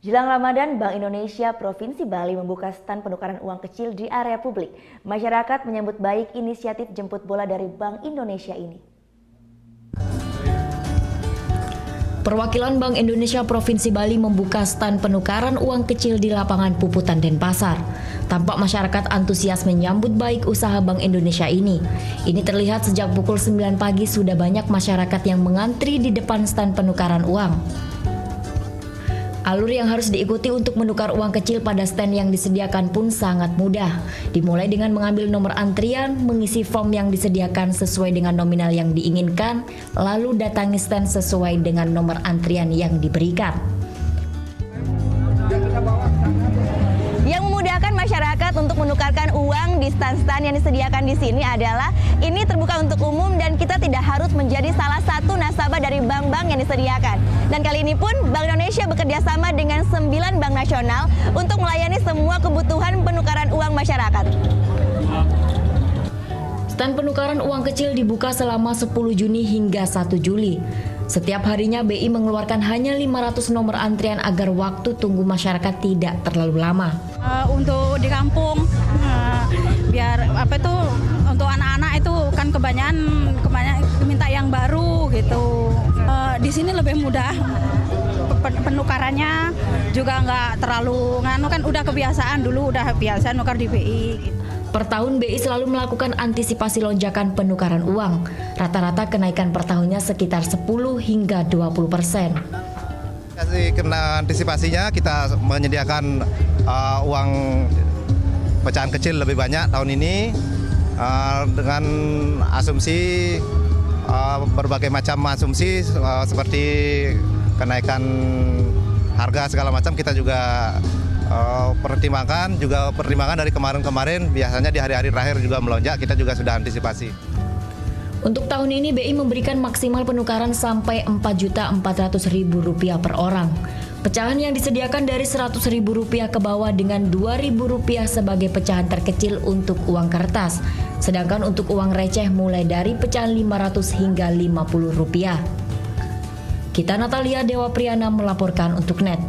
Jelang Ramadan, Bank Indonesia Provinsi Bali membuka stand penukaran uang kecil di area publik. Masyarakat menyambut baik inisiatif jemput bola dari Bank Indonesia ini. Perwakilan Bank Indonesia Provinsi Bali membuka stand penukaran uang kecil di lapangan Puputan Denpasar. Tampak masyarakat antusias menyambut baik usaha Bank Indonesia ini. Ini terlihat sejak pukul 9 pagi sudah banyak masyarakat yang mengantri di depan stand penukaran uang. Alur yang harus diikuti untuk menukar uang kecil pada stand yang disediakan pun sangat mudah. Dimulai dengan mengambil nomor antrian, mengisi form yang disediakan sesuai dengan nominal yang diinginkan, lalu datangi stand sesuai dengan nomor antrian yang diberikan. Yang memudahkan masyarakat untuk menukarkan uang di stand-stand yang disediakan di sini adalah ini terbuka untuk umum dan kita tidak harus menjadi salah satu nasabah dari bank-bank yang disediakan. Dan kali ini pun Bank Indonesia bekerja sama dengan 9 bank nasional untuk melayani semua kebutuhan penukaran uang masyarakat. Stand penukaran uang kecil dibuka selama 10 Juni hingga 1 Juli. Setiap harinya BI mengeluarkan hanya 500 nomor antrian agar waktu tunggu masyarakat tidak terlalu lama. Untuk di kampung, biar untuk anak-anak itu kan kebanyakan minta yang baru gitu. Di sini lebih mudah, penukarannya juga nggak terlalu kan udah kebiasaan dulu, udah biasa nukar di BI. Gitu. Per tahun BI selalu melakukan antisipasi lonjakan penukaran uang. Rata-rata kenaikan per tahunnya sekitar 10 hingga 20%. Karena antisipasinya kita menyediakan uang pecahan kecil lebih banyak tahun ini dengan asumsi berbagai macam asumsi seperti kenaikan harga segala macam kita juga pertimbangan dari kemarin-kemarin biasanya di hari-hari terakhir juga melonjak, kita juga sudah antisipasi. Untuk tahun ini BI memberikan maksimal penukaran sampai Rp4.400.000 per orang. Pecahan yang disediakan dari Rp100.000 ke bawah dengan Rp2.000 sebagai pecahan terkecil untuk uang kertas. Sedangkan untuk uang receh mulai dari pecahan Rp500 hingga Rp50. Kita Natalia Dewa Priyana melaporkan untuk NET.